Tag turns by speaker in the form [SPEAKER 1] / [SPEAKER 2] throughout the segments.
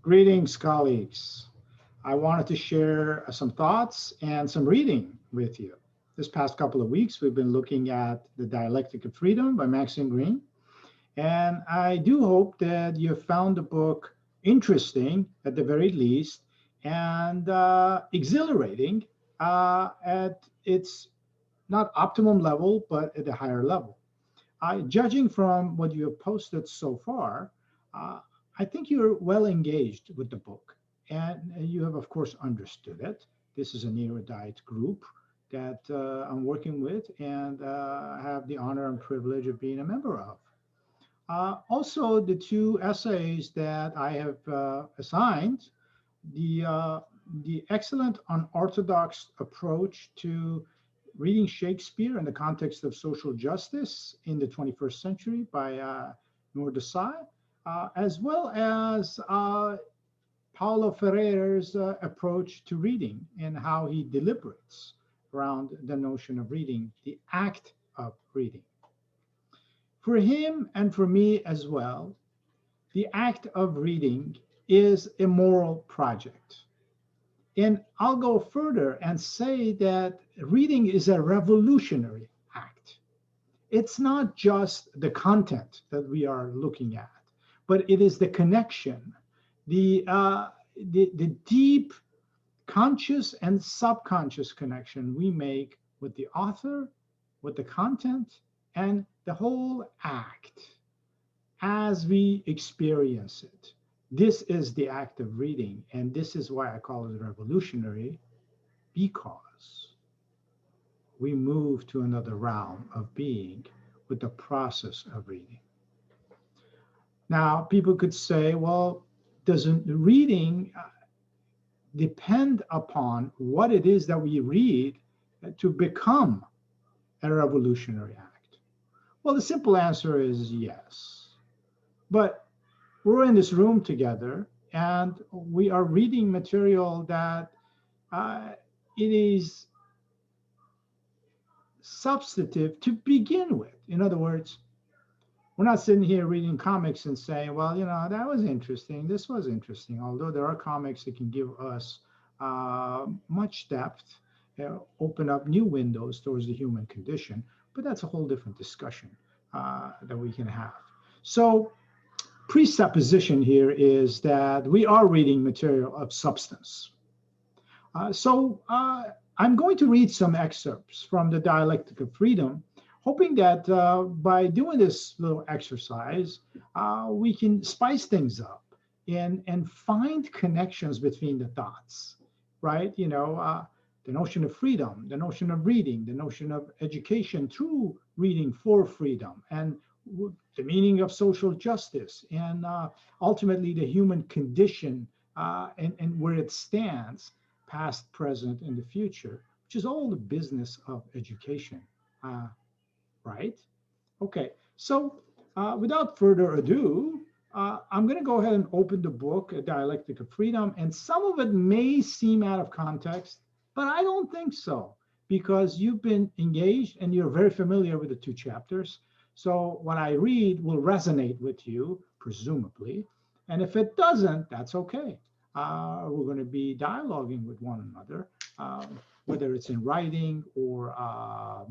[SPEAKER 1] Greetings, colleagues. I wanted to share some thoughts and some reading with you. This past couple of weeks, we've been looking at The Dialectic of Freedom by Maxine Greene. And I do hope that you found the book interesting at the very least and exhilarating at its not optimum level, but at a higher level. Judging from what you have posted so far, uh, I think you're well engaged with the book. And you have, of course, understood it. This is an erudite group that I'm working with and have the honor and privilege of being a member of. Also, the two essays that I have assigned, the, uh, the excellent unorthodox approach to reading Shakespeare in the context of social justice in the 21st century by Noor Desai, as well as Paulo Ferreira's approach to reading and how he deliberates around the notion of reading, the act of reading. For him and for me as well, the act of reading is a moral project. And I'll go further and say that reading is a revolutionary act. It's not just the content that we are looking at, but it is the connection, the deep conscious and subconscious connection we make with the author, with the content, and the whole act as we experience it. This is the act of reading, and this is why I call it revolutionary, because we move to another realm of being with the process of reading. Now, people could say, well, doesn't reading depend upon what it is that we read to become a revolutionary act? Well, the simple answer is yes. But we're in this room together and we are reading material that uh, it is substantive to begin with. In other words, we're not sitting here reading comics and saying, well, that was interesting. This was interesting. Although there are comics that can give us much depth, open up new windows towards the human condition. But that's a whole different discussion that we can have. So, presupposition here is that we are reading material of substance. So I'm going to read some excerpts from the Dialectic of Freedom, hoping that by doing this little exercise, we can spice things up and find connections between the thoughts, right? The notion of freedom, the notion of reading, the notion of education through reading for freedom, and the meaning of social justice, and ultimately the human condition and where it stands, past, present, and the future, which is all the business of education, uh, right? Okay, so without further ado, I'm going to go ahead and open the book, A Dialectic of Freedom, and some of it may seem out of context, but I don't think so, because you've been engaged and you're very familiar with the two chapters. So what I read will resonate with you, presumably. And if it doesn't, that's okay. We're going to be dialoguing with one another, whether it's in writing or uh,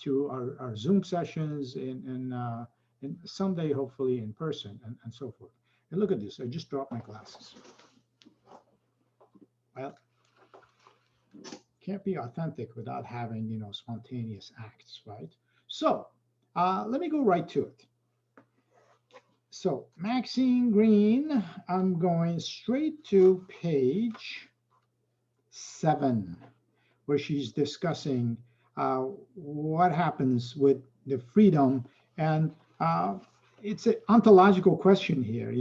[SPEAKER 1] to our Zoom sessions and someday, hopefully, in person and so forth. And look at this. I just dropped my glasses. Well, can't be authentic without having, spontaneous acts, right? So let me go right to it. So Maxine Greene, I'm going straight to page 7, where she's discussing what happens with the freedom. And it's an ontological question here,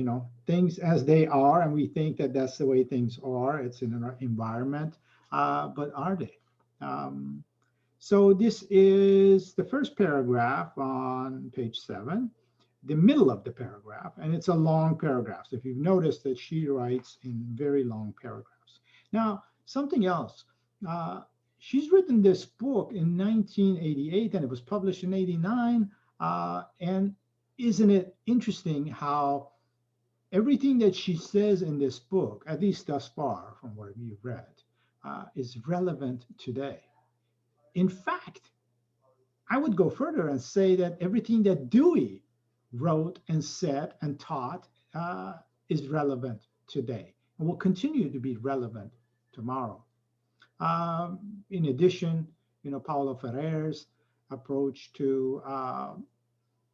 [SPEAKER 1] things as they are, and we think that that's the way things are. It's in an environment, but are they? So this is the first paragraph on page 7, the middle of the paragraph, and it's a long paragraph. So if you've noticed that she writes in very long paragraphs. Now, something else. She's written this book in 1988 and it was published in 89. And isn't it interesting how Everything that she says in this book, at least thus far from what you've read, is relevant today. In fact, I would go further and say that everything that Dewey wrote and said and taught is relevant today and will continue to be relevant tomorrow. In addition, Paulo Ferrer's approach to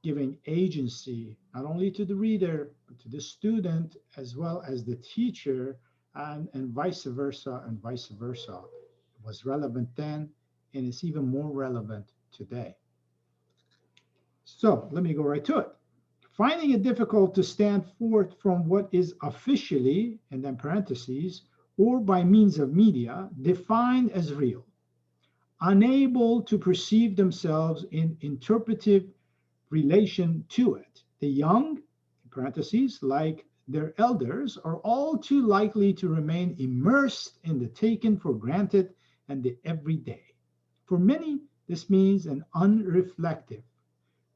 [SPEAKER 1] giving agency not only to the reader, but to the student as well as the teacher, and vice versa, and vice versa. It was relevant then, and it's even more relevant today. So let me go right to it. Finding it difficult to stand forth from what is officially, and then parentheses, or by means of media, defined as real, unable to perceive themselves in interpretive relation to it. The young, in parentheses, like their elders, are all too likely to remain immersed in the taken for granted and the everyday. For many, this means an unreflective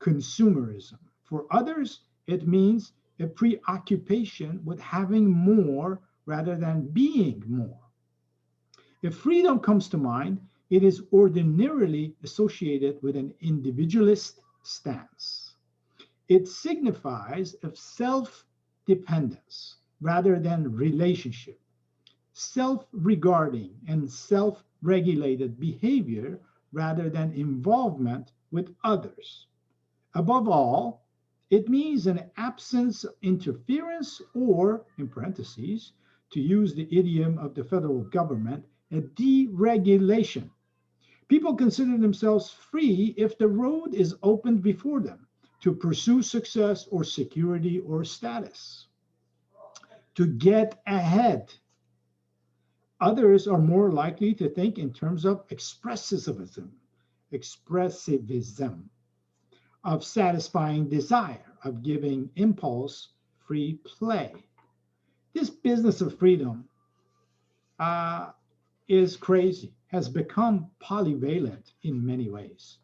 [SPEAKER 1] consumerism. For others, it means a preoccupation with having more rather than being more. If freedom comes to mind, it is ordinarily associated with an individualist stance. It signifies of self-dependence rather than relationship, self-regarding and self-regulated behavior rather than involvement with others. Above all, it means an absence of interference or, in parentheses, to use the idiom of the federal government, a deregulation. People consider themselves free if the road is opened before them to pursue success or security or status, to get ahead. Others are more likely to think in terms of expressivism, of satisfying desire, of giving impulse free play. This business of freedom uh, is crazy, has become polyvalent in many ways,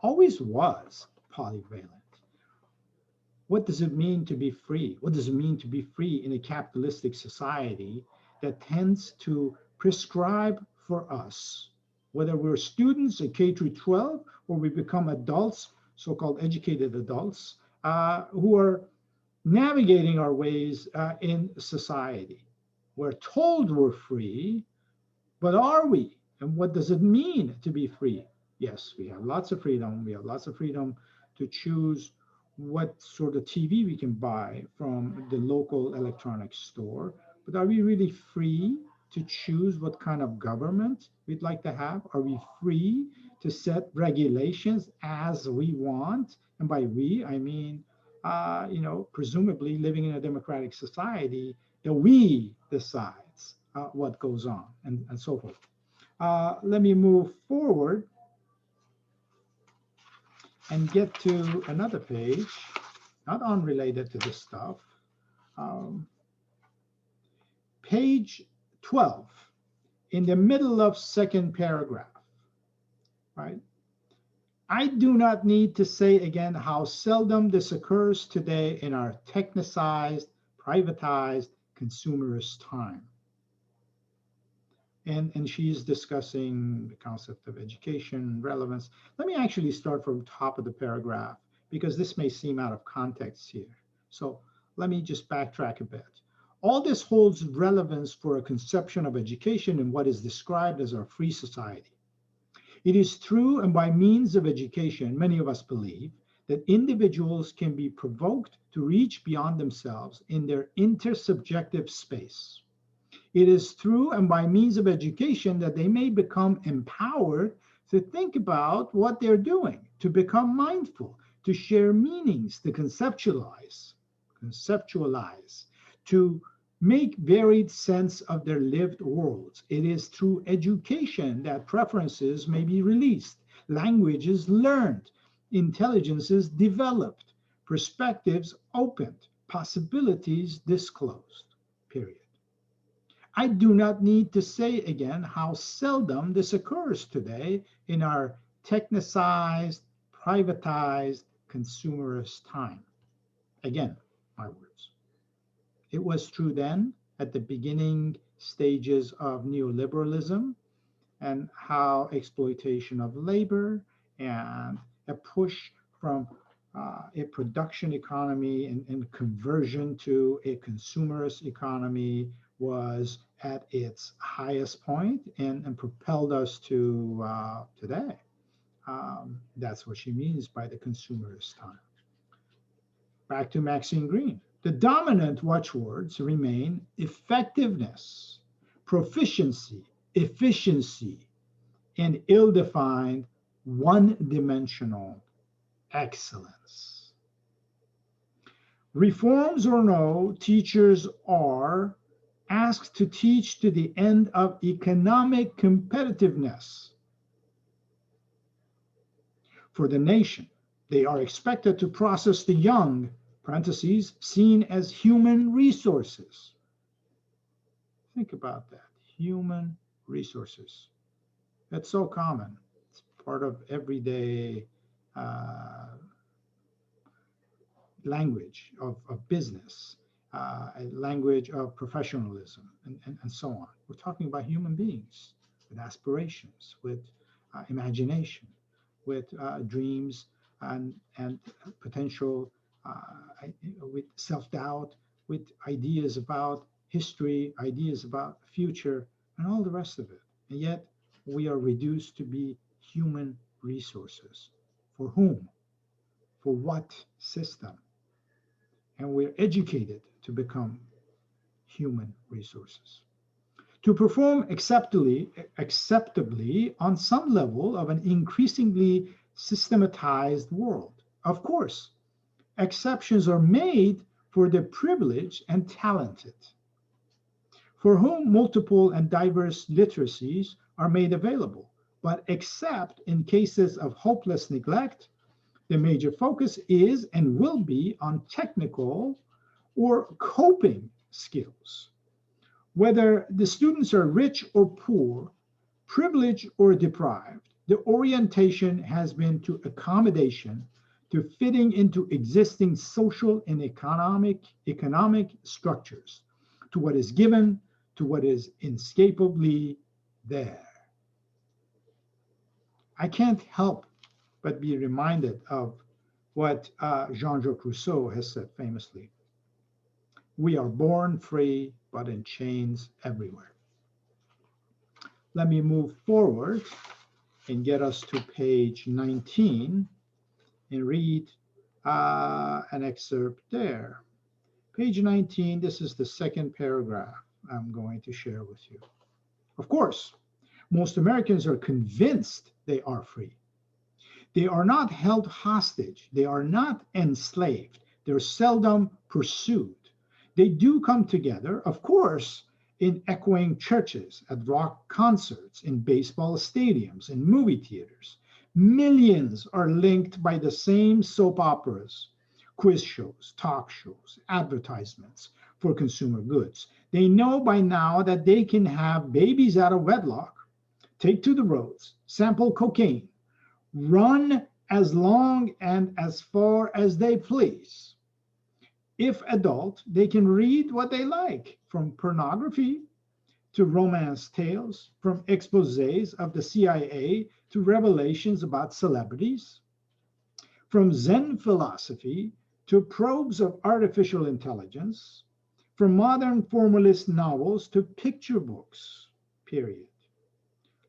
[SPEAKER 1] always was polyvalent. What does it mean to be free? What does it mean to be free in a capitalistic society that tends to prescribe for us, whether we're students at K through 12 or we become adults, so-called educated adults, who are navigating our ways in society? We're told we're free, but are we? And what does it mean to be free? Yes, we have lots of freedom. We have lots of freedom to choose what sort of TV we can buy from the local electronics store. But are we really free to choose what kind of government we'd like to have? Are we free to set regulations as we want? And by we, I mean, presumably living in a democratic society, the we decides what goes on, and so forth. Let me move forward and get to another page, not unrelated to this stuff. Um, Page 12, in the middle of second paragraph, right? I do not need to say again how seldom this occurs today in our technicized, privatized, consumerist time. And she's discussing the concept of education, relevance. Let me actually start from top of the paragraph because this may seem out of context here. So let me just backtrack a bit. All this holds relevance for a conception of education in what is described as our free society. It is through and by means of education, many of us believe, that individuals can be provoked to reach beyond themselves in their intersubjective space. It is through and by means of education that they may become empowered to think about what they're doing, to become mindful, to share meanings, to conceptualize, to make varied sense of their lived worlds. It is through education that preferences may be released, languages learned, intelligences developed, perspectives opened, possibilities disclosed, period. I do not need to say again how seldom this occurs today in our technicized, privatized, consumerist time. Again, my words. It was true then at the beginning stages of neoliberalism and how exploitation of labor and a push from a production economy and conversion to a consumerist economy was at its highest point and propelled us to today. That's what she means by the consumerist time. Back to Maxine Greene. The dominant watchwords remain effectiveness, proficiency, efficiency, and ill defined, one dimensional excellence. Reforms or no, teachers are asked to teach to the end of economic competitiveness for the nation. They are expected to process the young, parentheses, seen as human resources. Think about that, human resources. That's so common. It's part of everyday language of business, a language of professionalism, and so on. We're talking about human beings with aspirations, with imagination, with dreams and potential, with self-doubt, with ideas about history, ideas about future, and all the rest of it. And yet we are reduced to be human resources. For whom? For what system? And we're educated to become human resources. To perform acceptably on some level of an increasingly systematized world. Of course, exceptions are made for the privileged and talented, for whom multiple and diverse literacies are made available. But except in cases of hopeless neglect, the major focus is and will be on technical or coping skills. Whether the students are rich or poor, privileged or deprived, the orientation has been to accommodation, to fitting into existing social and economic structures, to what is given, to what is inescapably there. I can't help but be reminded of what Jean-Jacques Rousseau has said famously. We are born free, but in chains everywhere. Let me move forward and get us to page 19 and read an excerpt there. Page 19, this is the second paragraph I'm going to share with you. Of course, most Americans are convinced they are free. They are not held hostage. They are not enslaved. They're seldom pursued. They do come together, of course, in echoing churches, at rock concerts, in baseball stadiums, in movie theaters. Millions are linked by the same soap operas, quiz shows, talk shows, advertisements for consumer goods. They know by now that they can have babies out of wedlock, take to the roads, sample cocaine, run as long and as far as they please. If adult, they can read what they like, from pornography to romance tales, from exposés of the CIA to revelations about celebrities, from Zen philosophy to probes of artificial intelligence, from modern formalist novels to picture books, period.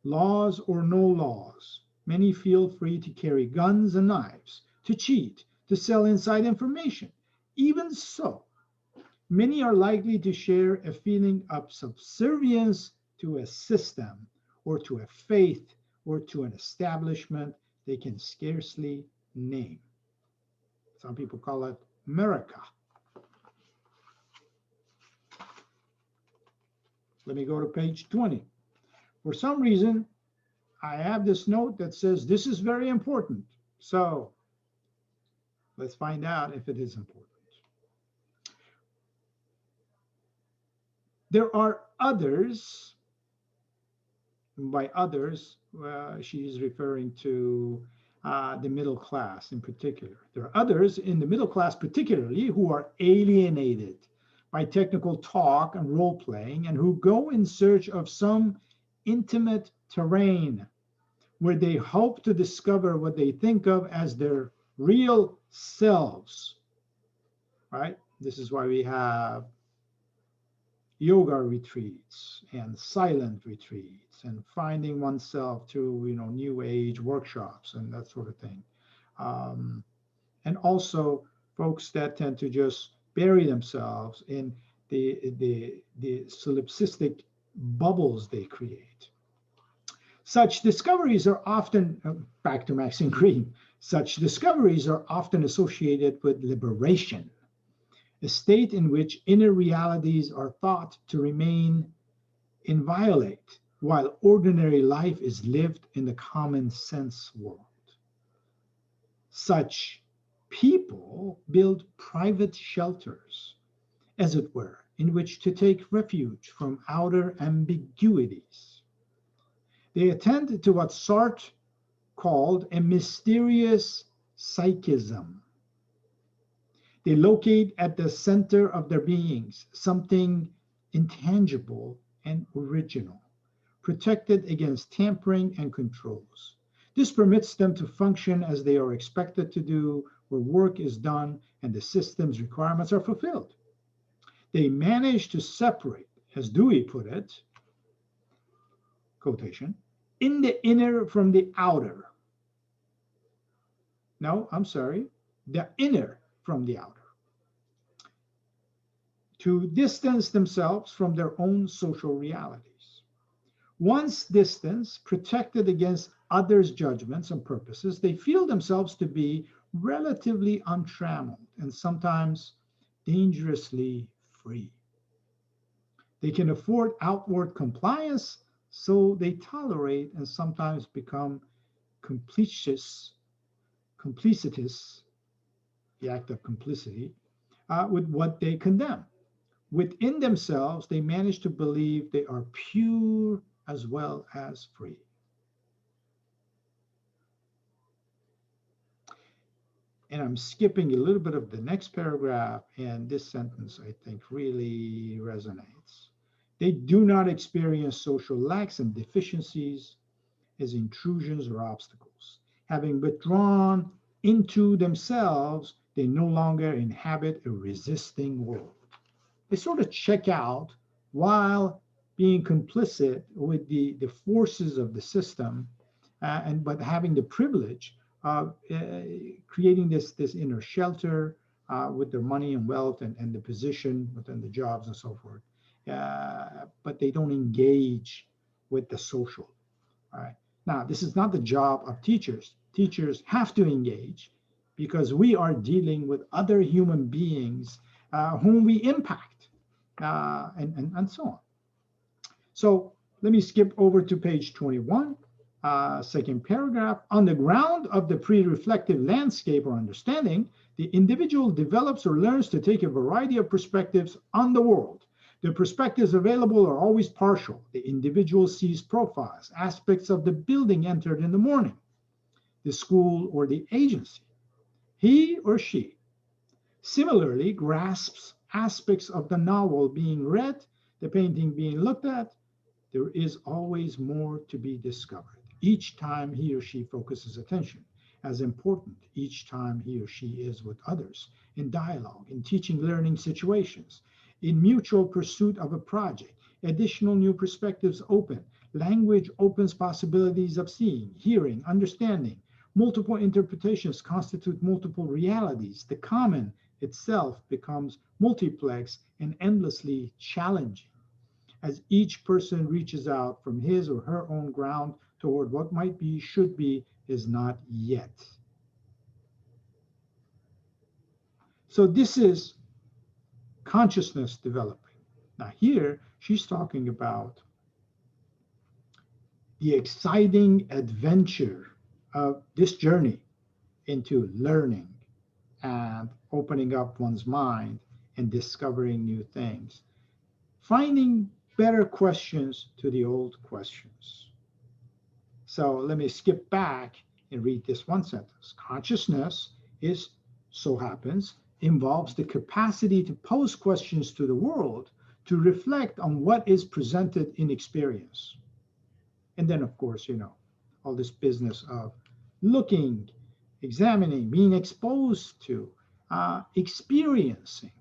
[SPEAKER 1] Laws or no laws, many feel free to carry guns and knives, to cheat, to sell inside information. Even so, many are likely to share a feeling of subservience to a system or to a faith or to an establishment they can scarcely name. Some people call it America. Let me go to page 20. For some reason, I have this note that says this is very important. So let's find out if it is important. There are others. By others, she is referring to the middle class in particular. There are others in the middle class particularly who are alienated by technical talk and role playing, and who go in search of some intimate terrain where they hope to discover what they think of as their real selves, right? This is why we have yoga retreats and silent retreats and finding oneself through, new age workshops and that sort of thing. Um, and also folks that tend to just bury themselves in the solipsistic bubbles they create. Such discoveries are often, back to Maxine Greene, such discoveries are often associated with liberation, a state in which inner realities are thought to remain inviolate, while ordinary life is lived in the common sense world. Such people build private shelters, as it were, in which to take refuge from outer ambiguities. They attend to what Sartre called a mysterious psychism. They locate at the center of their beings something intangible and original, protected against tampering and controls. This permits them to function as they are expected to do, where work is done and the system's requirements are fulfilled. They manage to separate, as Dewey put it, quotation, in the inner from the outer. No, I'm sorry, the inner from the outer, to distance themselves from their own social realities. Once distanced, protected against others' judgments and purposes, they feel themselves to be relatively untrammeled and sometimes dangerously free. They can afford outward compliance, so they tolerate and sometimes become complicitous, the act of complicity, with what they condemn. Within themselves, they manage to believe they are pure as well as free. And I'm skipping a little bit of the next paragraph, and this sentence I think really resonates. They do not experience social lacks and deficiencies as intrusions or obstacles. Having withdrawn into themselves, they no longer inhabit a resisting world. They sort of check out while being complicit with the forces of the system, but having the privilege of creating this inner shelter with their money and wealth and the position within the jobs and so forth. But they don't engage with the social. All right. Now, this is not the job of teachers. Teachers have to engage because we are dealing with other human beings whom we impact and so on. So let me skip over to page 21, second paragraph. On the ground of the pre-reflective landscape or understanding, the individual develops or learns to take a variety of perspectives on the world. The perspectives available are always partial. The individual sees profiles, aspects of the building entered in the morning, the school or the agency. He or she similarly grasps aspects of the novel being read, the painting being looked at. There is always more to be discovered. Each time he or she focuses attention, as important each time he or she is with others, in dialogue, in teaching learning situations, in mutual pursuit of a project, additional new perspectives open. Language opens possibilities of seeing, hearing, understanding. Multiple interpretations constitute multiple realities. The common itself becomes multiplex and endlessly challenging as each person reaches out from his or her own ground toward what might be, should be, is not yet. So this is consciousness developing. Now here, she's talking about the exciting adventure of this journey into learning and opening up one's mind and discovering new things. Finding better questions to the old questions. So let me skip back and read this one sentence. Consciousness is, so happens, involves the capacity to pose questions to the world, to reflect on what is presented in experience. And then, of course, all this business of looking, examining, being exposed to, experiencing,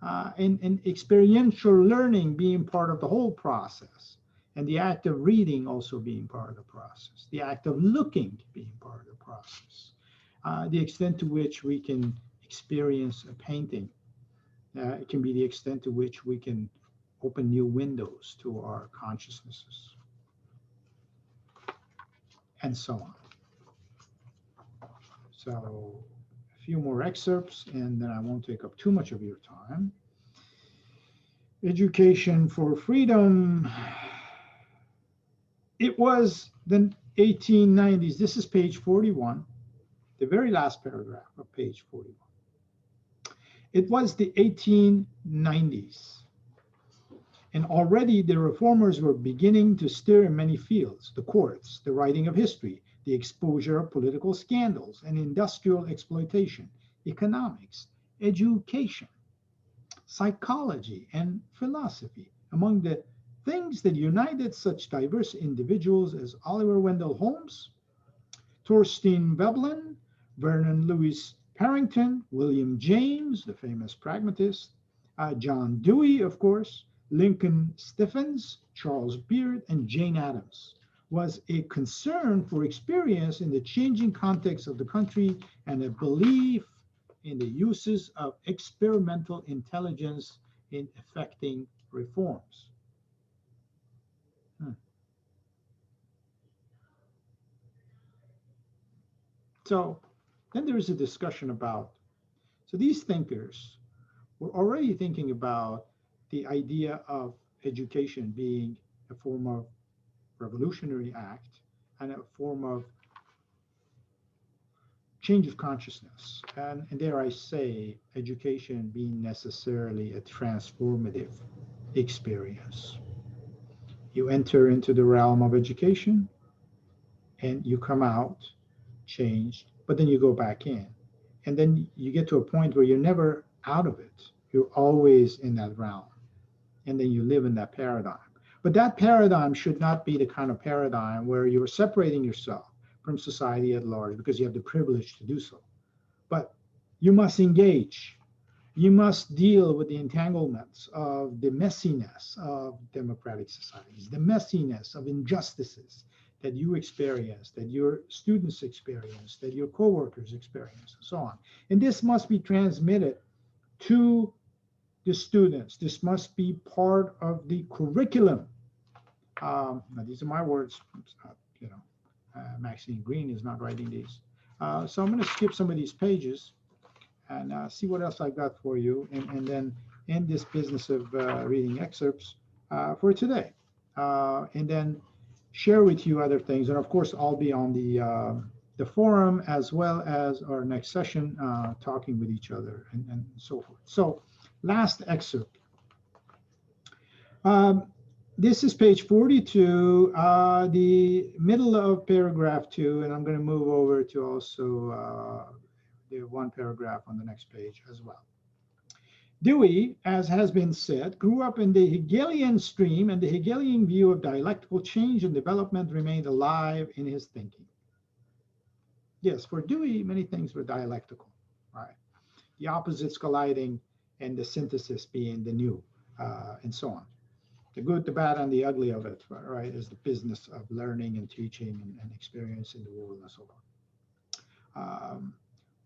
[SPEAKER 1] and experiential learning being part of the whole process. And the act of reading also being part of the process. The act of looking being part of the process. The extent to which we can experience a painting. It can be the extent to which we can open new windows to our consciousnesses, and so on. So a few more excerpts, and then I won't take up too much of your time. Education for Freedom. It was the 1890s. This is page 41, the very last paragraph of page 41. It was the 1890s, and already the reformers were beginning to stir in many fields: the courts, the writing of history, the exposure of political scandals and industrial exploitation, economics, education, psychology, and philosophy. Among the things that united such diverse individuals as Oliver Wendell Holmes, Thorstein Veblen, Vernon Lewis Parrington, William James, the famous pragmatist, John Dewey, of course, Lincoln Stephens, Charles Beard, and Jane Addams, was a concern for experience in the changing context of the country and a belief in the uses of experimental intelligence in effecting reforms. So then there is a discussion about, so these thinkers were already thinking about the idea of education being a form of revolutionary act and a form of change of consciousness. And dare I say, education being necessarily a transformative experience. You enter into the realm of education and you come out changed, but then you go back in. And then you get to a point where you're never out of it. You're always in that realm. And then you live in that paradigm. But that paradigm should not be the kind of paradigm where you're separating yourself from society at large because you have the privilege to do so. But you must engage. You must deal with the entanglements of the messiness of democratic societies, the messiness of injustices that you experience, that your students experience, that your coworkers experience, and so on. And this must be transmitted to the students. This must be part of the curriculum. Now these are my words. Maxine Greene is not writing these. So I'm going to skip some of these pages and see what else I got for you, and then end this business of reading excerpts for today. And then share with you other things. And of course, I'll be on the forum as well as our next session, talking with each other and so forth. So last excerpt. This is page 42, the middle of paragraph 2, and I'm going to move over to also the one paragraph on the next page as well. Dewey, as has been said, grew up in the Hegelian stream, and the Hegelian view of dialectical change and development remained alive in his thinking. Yes, for Dewey, many things were dialectical, right? The opposites colliding and the synthesis being the new, and so on. The good, the bad, and the ugly of it, right, is the business of learning and teaching and experience in the world and so on.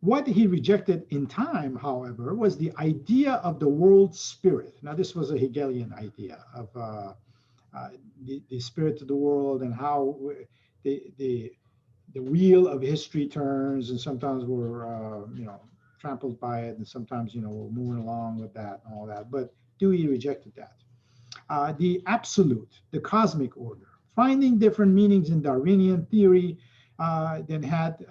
[SPEAKER 1] What he rejected in time, however, was the idea of the world spirit. Now, this was a Hegelian idea of the spirit of the world and how the wheel of history turns, and sometimes we're trampled by it, and sometimes we're moving along with that and all that. But Dewey rejected that. The absolute, the cosmic order, finding different meanings in Darwinian theory, then had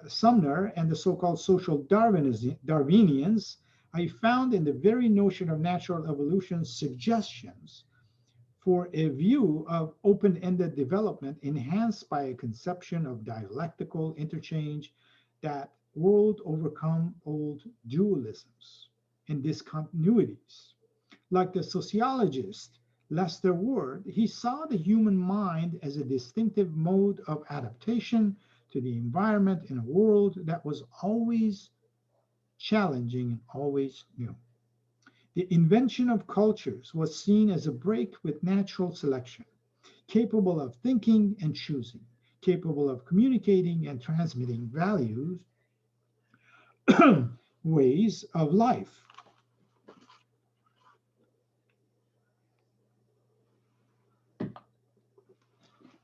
[SPEAKER 1] Sumner and the so-called social Darwinians. I found in the very notion of natural evolution suggestions for a view of open-ended development enhanced by a conception of dialectical interchange that world overcome old dualisms and discontinuities. Like the sociologist Lester Ward, he saw the human mind as a distinctive mode of adaptation to the environment in a world that was always challenging and always new. The invention of cultures was seen as a break with natural selection, capable of thinking and choosing, capable of communicating and transmitting values, ways of life.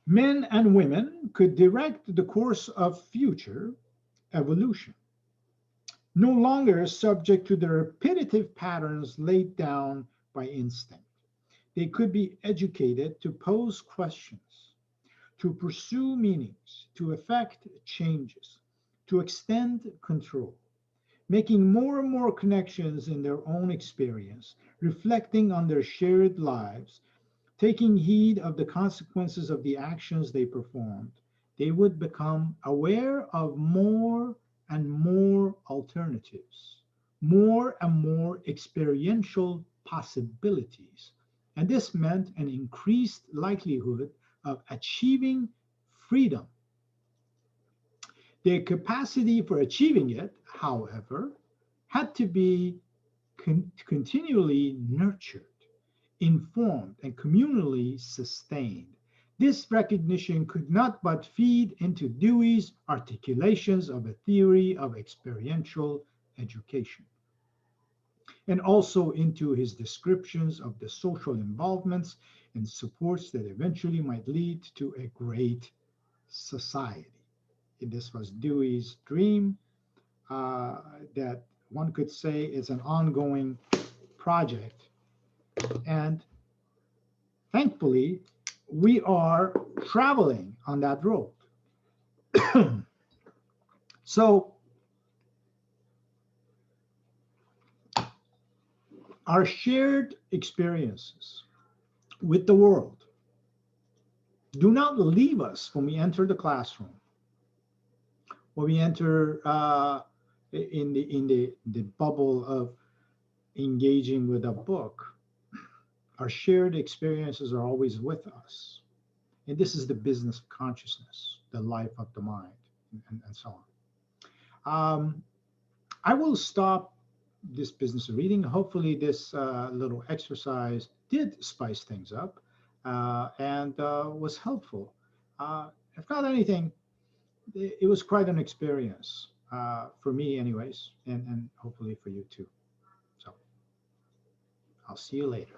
[SPEAKER 1] Men and women could direct the course of future evolution, no longer subject to the repetitive patterns laid down by instinct. They could be educated to pose questions, to pursue meanings, to effect changes, to extend control, making more and more connections in their own experience, reflecting on their shared lives, taking heed of the consequences of the actions they performed. They would become aware of more and more alternatives, more and more experiential possibilities. And this meant an increased likelihood of achieving freedom. Their capacity for achieving it, however, had to be continually nurtured, informed, and communally sustained. This recognition could not but feed into Dewey's articulations of a theory of experiential education, and also into his descriptions of the social involvements and supports that eventually might lead to a great society. And this was Dewey's dream that one could say is an ongoing project. And thankfully, we are traveling on that road. So, our shared experiences with the world do not leave us when we enter the classroom, when we enter in the bubble of engaging with a book. Our shared experiences are always with us. And this is the business of consciousness, the life of the mind, and so on. I will stop this business of reading. Hopefully, this little exercise did spice things up and was helpful. If not anything, it was quite an experience for me, anyways, and hopefully for you too. So I'll see you later.